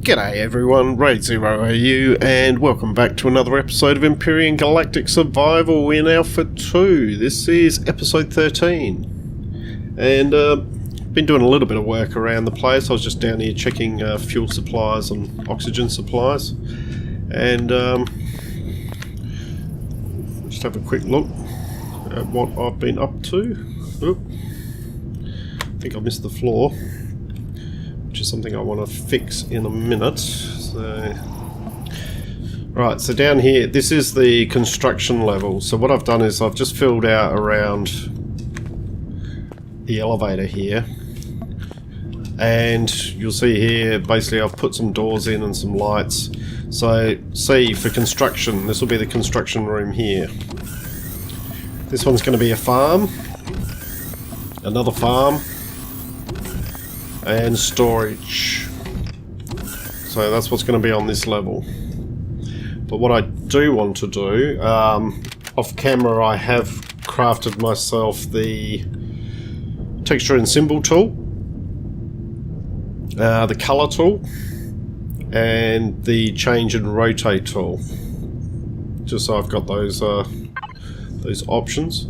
G'day everyone, Raid0AU, and welcome back to another episode of Empyrion Galactic Survival in Alpha 2. This is episode 13. And been doing a little bit of work around the place. I was just down here checking fuel supplies and oxygen supplies. And just have a quick look at what I've been up to. Oop. I think I missed the floor, which is something I want to fix in a minute. So, right, so down here, this is the construction level. So what I've done is I've just filled out around the elevator here, and you'll see here basically I've put some doors in and some lights. So see, for construction, this will be the construction room here. This one's going to be a farm, another farm, and storage. So that's what's going to be on this level. But what I do want to do, off camera I have crafted myself the texture and symbol tool, the color tool, and the change and rotate tool. Just so I've got those options.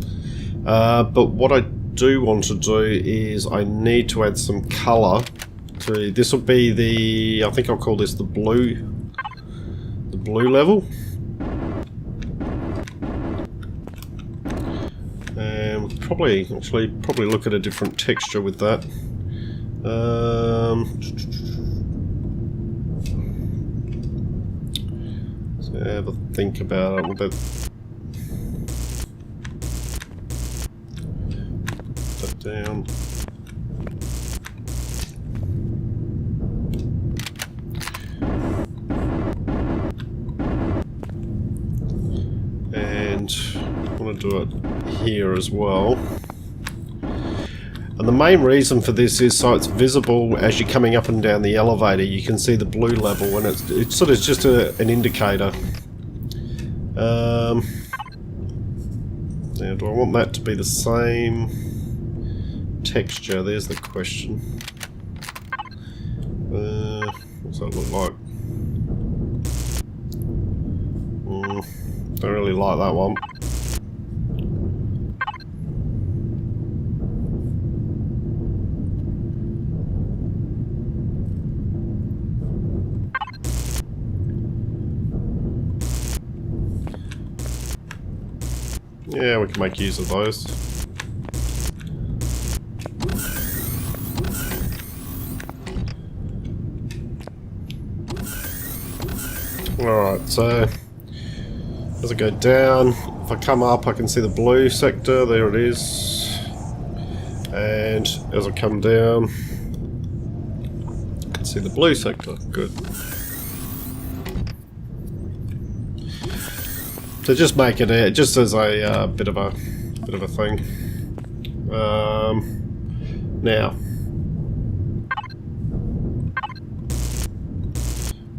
But what I do want to do is I need to add some colour to this. Will be the, I think I'll call this the blue level, and probably look at a different texture with that. So have a think about it a little bit. Down. And I want to do it here as well. And the main reason for this is so it's visible as you're coming up and down the elevator. You can see the blue level, and it's sort of just an indicator. Now, do I want that to be the same texture? There's the question. What's that look like? Don't really like that one. Yeah, we can make use of those. Alright, so as I go down, if I come up I can see the blue sector, there it is. And as I come down, I can see the blue sector. Good. So just make it just as a bit of a thing. Now,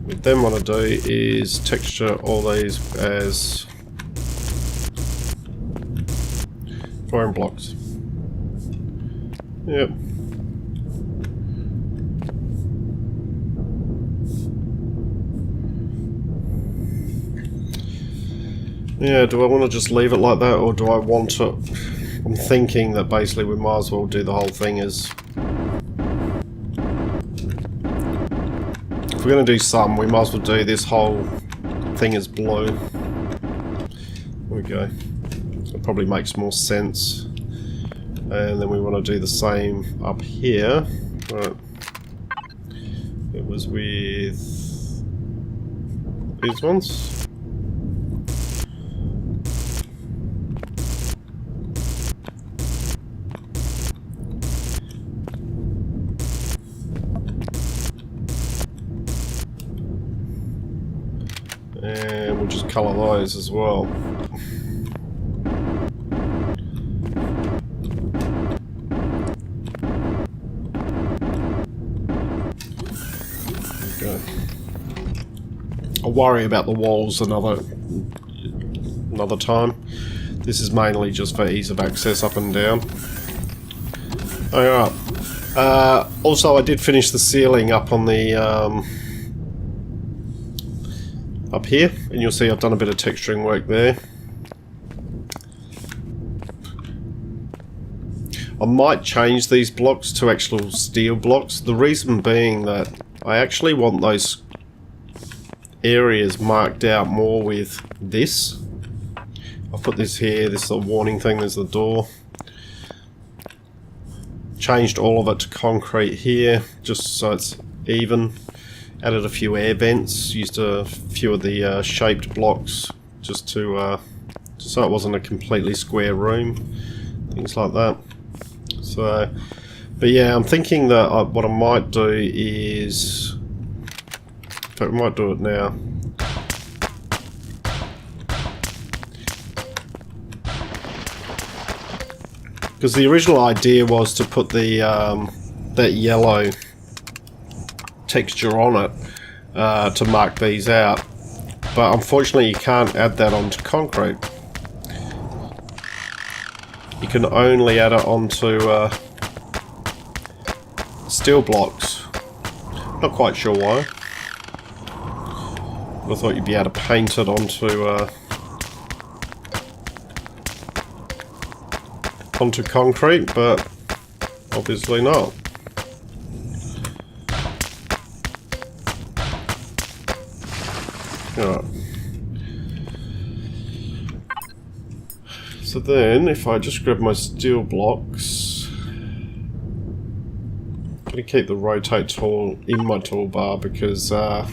what we then want to do is texture all these as foreign blocks. Yep. Yeah, do I want to just leave it like that, or do I want to... I'm thinking that basically we might as well do the whole thing as... If we're going to do some, we might as well do this whole thing as blue. There we go. It probably makes more sense. And then we want to do the same up here. Right. It was with these ones. And we'll just colour those as well. Okay. I'll worry about the walls another time. This is mainly just for ease of access up and down. Alright. Also, I did finish the ceiling up on the up here, and you'll see I've done a bit of texturing work there. I might change these blocks to actual steel blocks. The reason being that I actually want those areas marked out more with this. I'll put this here, this is a warning thing, there's the door. Changed all of it to concrete here, just so it's even. Added a few air vents, used a few of the shaped blocks just to just so it wasn't a completely square room, things like that. So, but yeah, I'm thinking that what I might do is, in fact, we might do it now. Because the original idea was to put the that yellow texture on it to mark these out, but unfortunately you can't add that onto concrete. You can only add it onto steel blocks. Not quite sure why. I thought you'd be able to paint it onto concrete, but obviously not. Alright. So then, if I just grab my steel blocks, I'm going to keep the rotate tool in my toolbar because I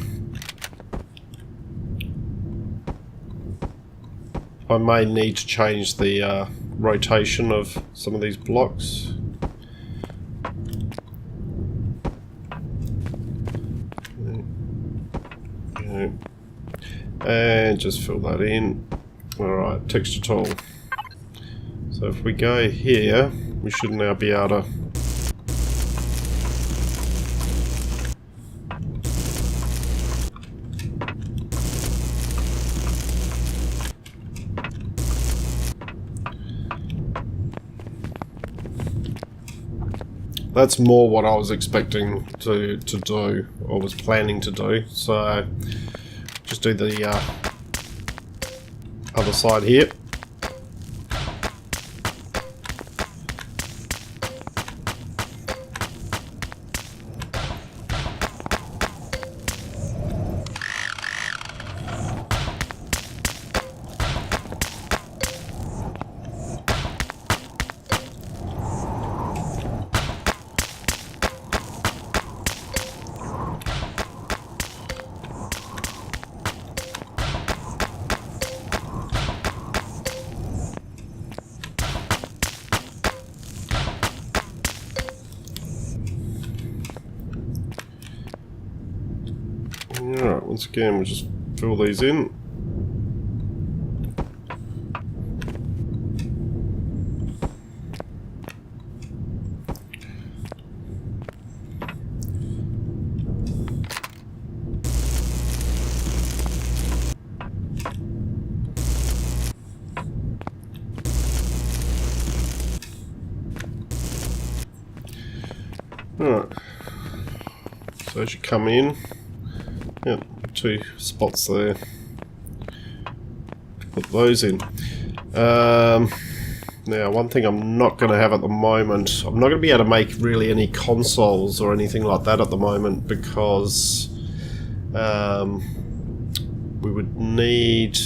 may need to change the rotation of some of these blocks. Okay. And just fill that in. Alright, texture tool. So if we go here, we should now be able to that's more what I was expecting to do, or was planning to do. So just do the other side here. Alright, once again we'll just fill these in. Alright, so as you come in, yep, 2 spots there. Put those in. Now, one thing I'm not going to have at the moment, I'm not going to be able to make really any consoles or anything like that at the moment because we would need...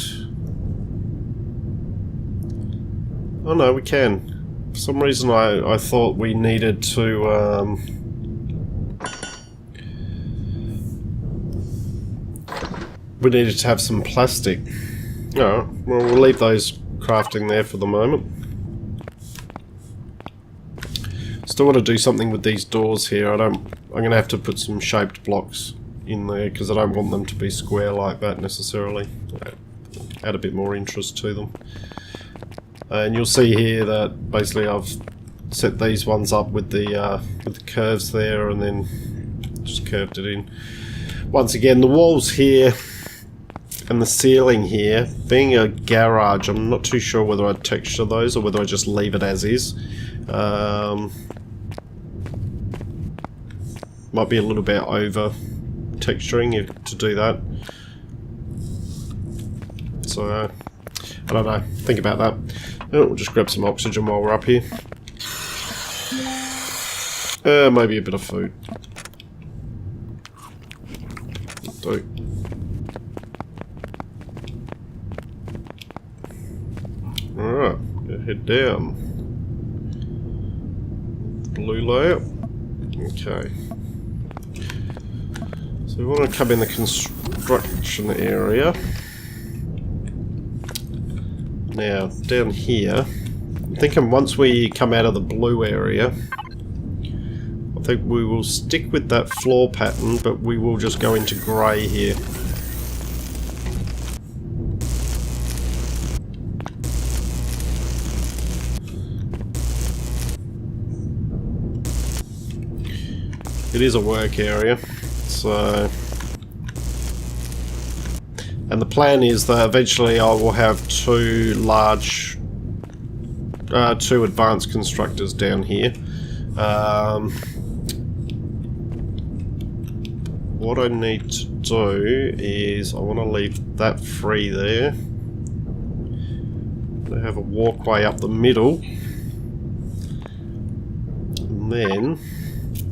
Oh no, we can. For some reason I thought we needed to... we needed to have some plastic. Alright, well we'll leave those crafting there for the moment. Still want to do something with these doors here. I'm going to have to put some shaped blocks in there because I don't want them to be square like that necessarily. Add a bit more interest to them. And you'll see here that basically I've set these ones up with the curves there and then just curved it in. Once again, the walls here and the ceiling here, being a garage, I'm not too sure whether I'd texture those or whether I just leave it as is. Might be a little bit over texturing to do that. So, I don't know. Think about that. We'll just grab some oxygen while we're up here. Maybe a bit of food. Do. Alright, head down. Blue layer. Okay. So we want to come in the construction area. Now, down here, I'm thinking once we come out of the blue area, I think we will stick with that floor pattern, but we will just go into grey here. It is a work area, so... And the plan is that eventually I will have two advanced constructors down here. What I need to do is I want to leave that free there. I have a walkway up the middle.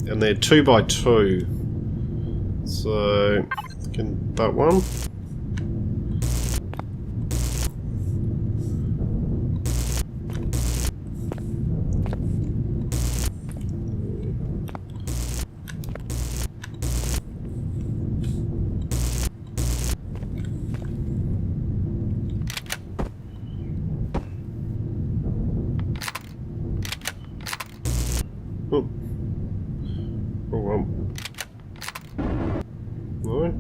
And they're 2 by 2. So, that one. Oh. Oh well. No.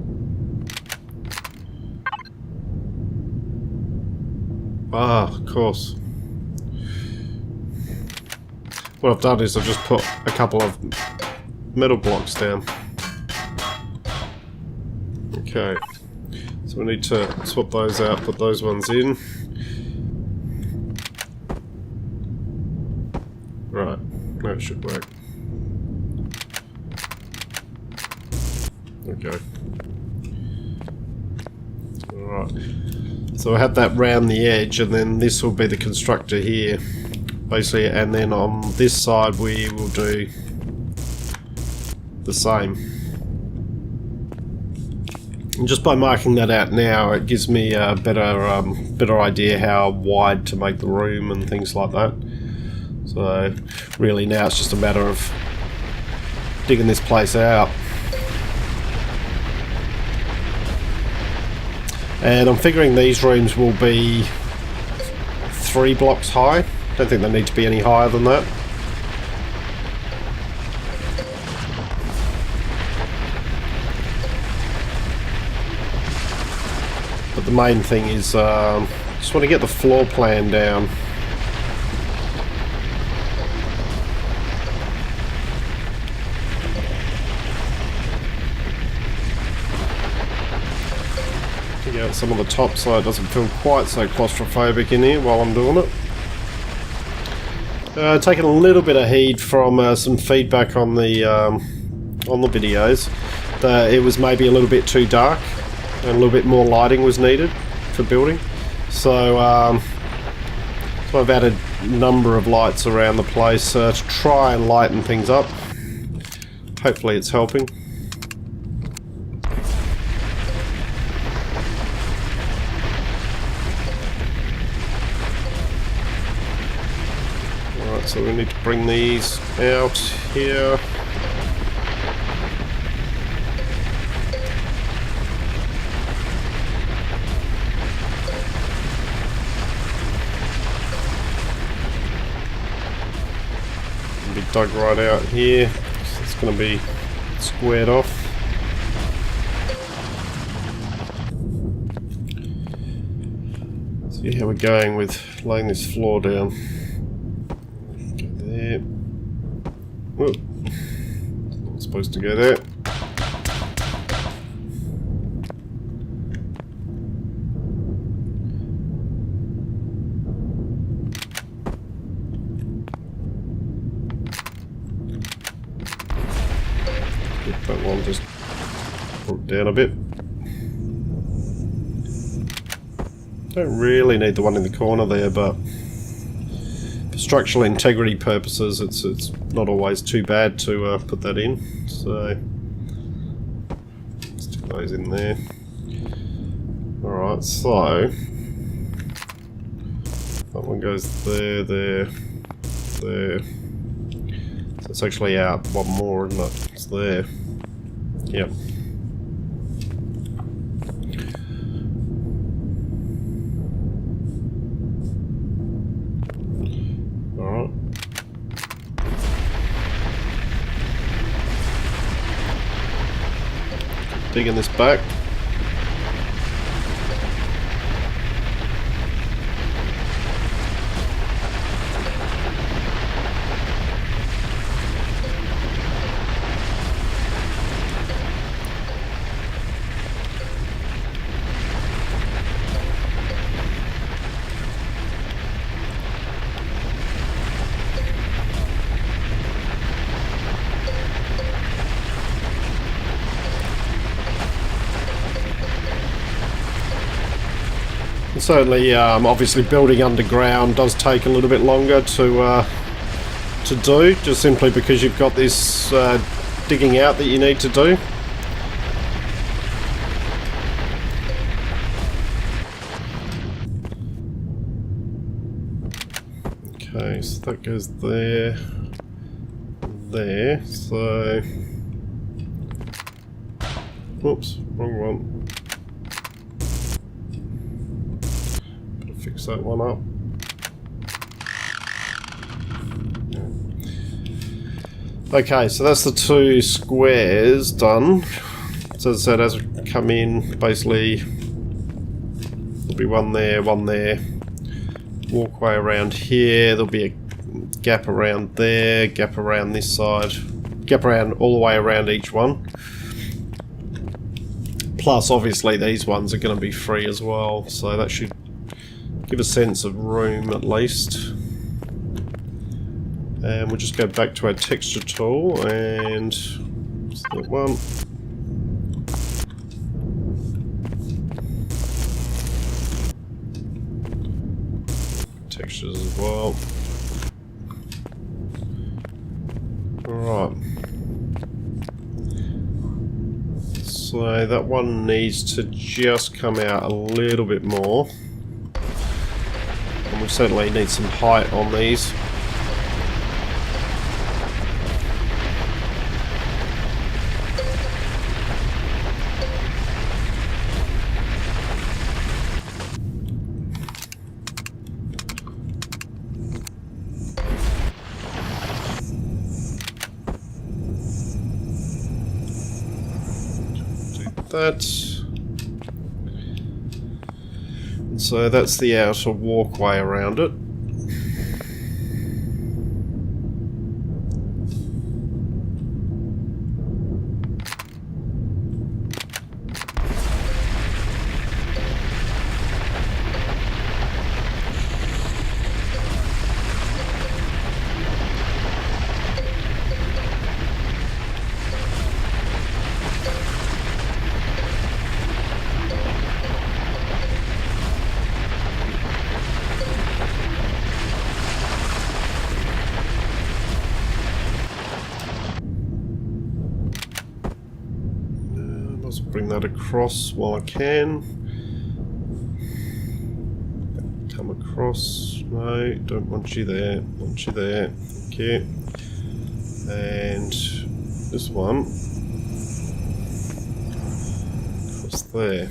Ah, of course. What I've done is I've just put a couple of metal blocks down. Okay. So we need to swap those out, put those ones in. Right. That should work. Okay. Alright. So I have that round the edge, and then this will be the constructor here. Basically, and then on this side we will do the same. And just by marking that out now, it gives me a better idea how wide to make the room and things like that. So really now it's just a matter of digging this place out. And I'm figuring these rooms will be 3 blocks high. Don't think they need to be any higher than that. But the main thing is just want to get the floor plan down. Out some of the top so it doesn't feel quite so claustrophobic in here while I'm doing it. Taking a little bit of heed from some feedback on the videos that it was maybe a little bit too dark and a little bit more lighting was needed for building. So, so I've added a number of lights around the place to try and lighten things up. Hopefully it's helping. So we need to bring these out here. It'll be dug right out here. So it's going to be squared off. See how we're going with laying this floor down. Oh, not supposed to go there. Get that one just put it down a bit. Don't really need the one in the corner there, but for structural integrity purposes, it's not always too bad to put that in. So stick those in there. Alright, so that one goes there, there, there. So it's actually out one more, isn't it? It's there. Yep. Alright. Digging this back. Certainly, obviously building underground does take a little bit longer to do, just simply because you've got this digging out that you need to do. Okay, so that goes there, there, so... Whoops, wrong one. Fix that one up. Okay, so that's the two squares done. So as I said, as we come in, basically there'll be one there, walkway around here, there'll be a gap around there, gap around this side, gap around all the way around each one. Plus obviously these ones are going to be free as well, so that should give a sense of room at least. And we'll just go back to our texture tool and that one. Textures as well. Alright. So that one needs to just come out a little bit more. We certainly need some height on these. Do that. So that's the outer walkway around it. Bring that across while I can. Come across. No, don't want you there. Want you there. Thank you. And this one across there.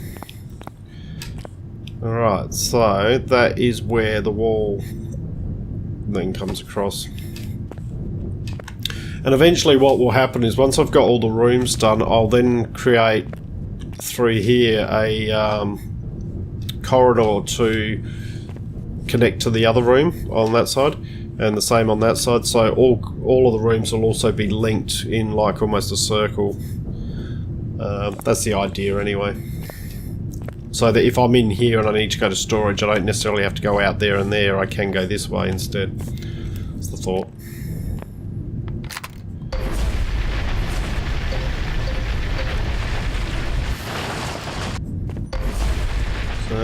Alright, so that is where the wall then comes across. And eventually what will happen is once I've got all the rooms done, I'll then create through here a corridor to connect to the other room on that side, and the same on that side. So all of the rooms will also be linked in like almost a circle. That's the idea anyway. So that if I'm in here and I need to go to storage, I don't necessarily have to go out there and there. I can go this way instead. That's the thought.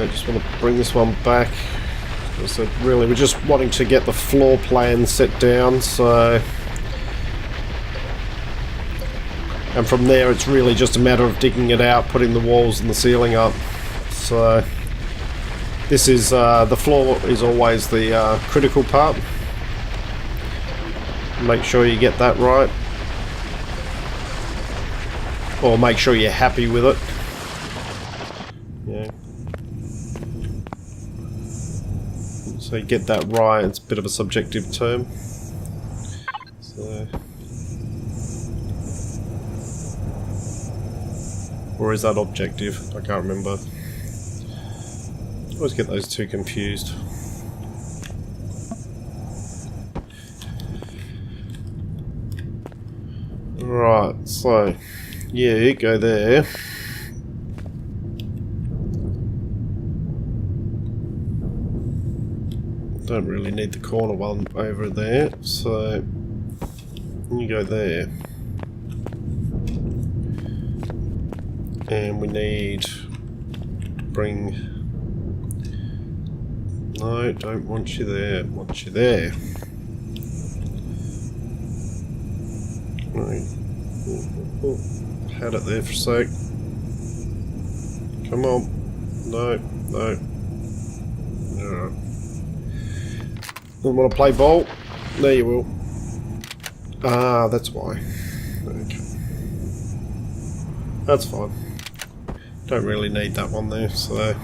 I just want to bring this one back. So really, we're just wanting to get the floor plan set down, so... And from there, it's really just a matter of digging it out, putting the walls and the ceiling up. So... This is, the floor is always the critical part. Make sure you get that right. Or make sure you're happy with it. Yeah. So you get that right, it's a bit of a subjective term. So... Or is that objective? I can't remember. I always get those two confused. Right, so... Yeah, go there. Don't really need the corner one over there, so you go there. And we need to bring... No, don't want you there, want you there. Right. Had it there for a sec. Come on. No, no. No. Don't want to play ball? There you will. Ah, that's why. Okay. That's fine. Don't really need that one there, so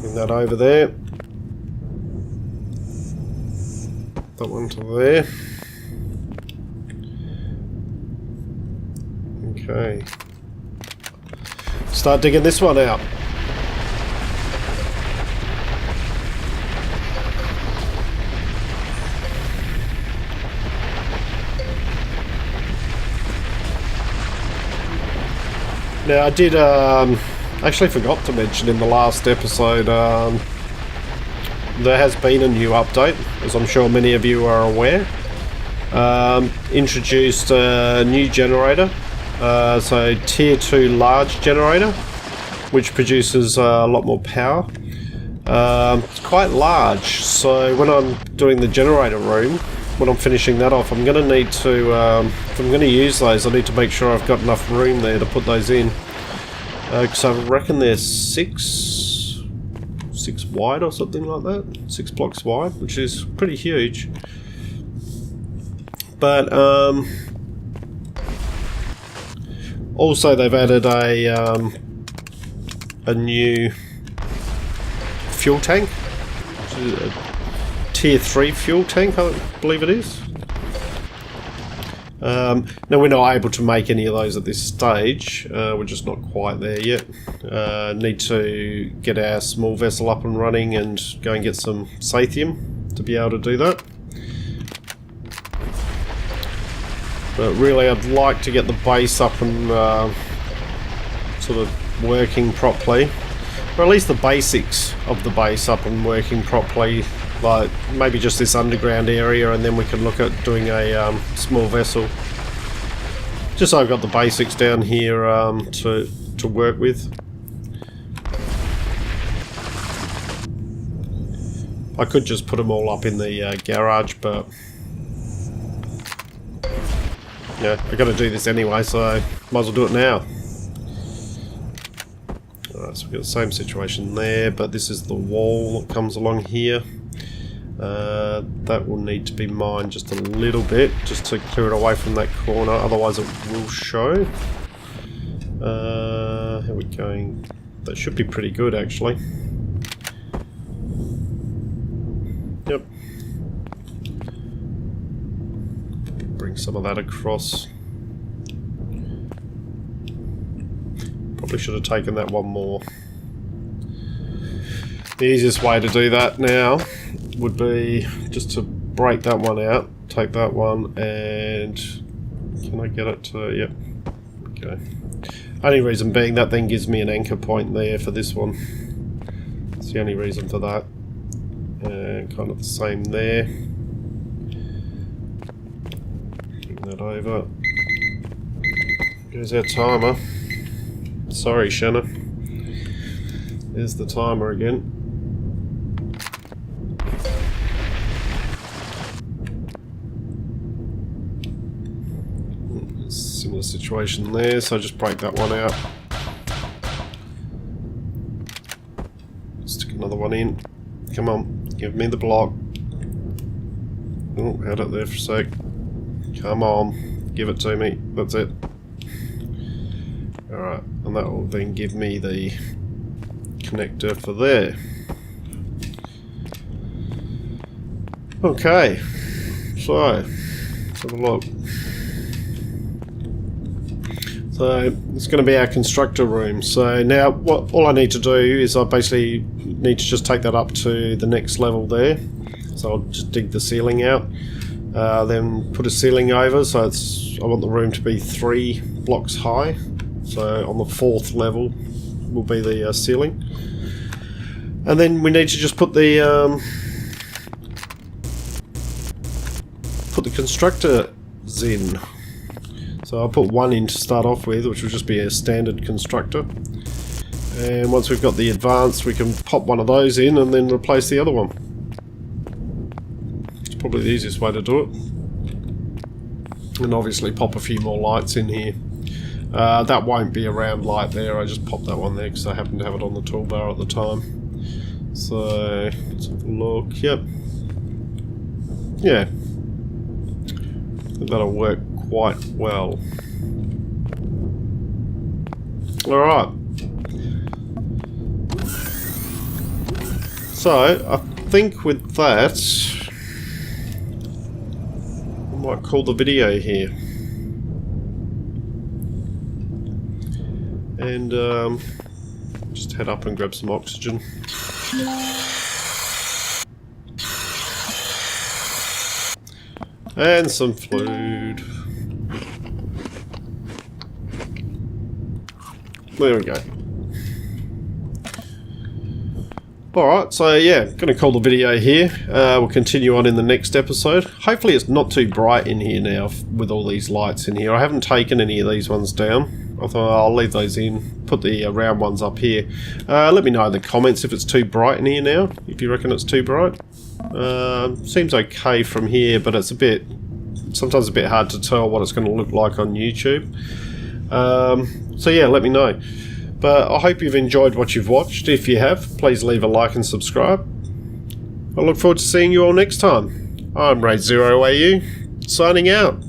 bring that over there. That one to there. Okay. Start digging this one out. Now I did actually forgot to mention in the last episode there has been a new update, as I'm sure many of you are aware. Introduced a new generator, so tier 2 large generator, which produces a lot more power. It's quite large, so when I'm doing the generator room, when I'm finishing that off, I'm going to need to, if I'm going to use those, I need to make sure I've got enough room there to put those in. Because I reckon they're 6 wide or something like that, 6 blocks wide, which is pretty huge. But also they've added a new fuel tank, which is a tier 3 fuel tank, I believe it is. Now we're not able to make any of those at this stage, we're just not quite there yet. Need to get our small vessel up and running and go and get some Sathium to be able to do that. But really I'd like to get the base up and sort of working properly, or at least the basics of the base up and working properly. Like maybe just this underground area, and then we can look at doing a small vessel. Just so I've got the basics down here to work with. I could just put them all up in the garage, but yeah, I got to do this anyway, so might as well do it now. Alright, so we've got the same situation there, but this is the wall that comes along here. That will need to be mined just a little bit, just to clear it away from that corner, otherwise it will show. How are we going? That should be pretty good actually. Yep. Bring some of that across. Probably should have taken that one more. The easiest way to do that now would be just to break that one out, take that one, and can I get it to, yep, okay. Only reason being that then gives me an anchor point there for this one. That's the only reason for that. And kind of the same there. Bring that over. Goes our timer. Sorry, Shanna. There's the timer again. Similar situation there, so just break that one out. Stick another one in. Come on, give me the block. Oh, had it there for a sec. Come on, give it to me. That's it. Alright, and that will then give me the connector for there. Okay, so let's have a look. So it's going to be our constructor room. So now all I need to do is I basically need to just take that up to the next level there. So I'll just dig the ceiling out, then put a ceiling over. So I want the room to be 3 blocks high. So on the 4th level will be the ceiling. And then we need to just put the constructors in. So I'll put 1 in to start off with, which will just be a standard constructor. And once we've got the advanced, we can pop one of those in and then replace the other one. It's probably the easiest way to do it. And obviously pop a few more lights in here. That won't be a round light there, I just popped that one there because I happen to have it on the toolbar at the time. So, let's have a look. Yep. Yeah. I think that'll work quite well. Alright. So, I think with that, I might call the video here. And just head up and grab some oxygen. And some food. There we go. Alright, so yeah, going to call the video here. We'll continue on in the next episode. Hopefully it's not too bright in here now with all these lights in here. I haven't taken any of these ones down. I thought I'll leave those in, put the round ones up here. Let me know in the comments if it's too bright in here now, if you reckon it's too bright. Seems okay from here, but it's sometimes a bit hard to tell what it's going to look like on YouTube. So yeah, let me know. But I hope you've enjoyed what you've watched. If you have, please leave a like and subscribe. I look forward to seeing you all next time. I'm Ray0AU, signing out.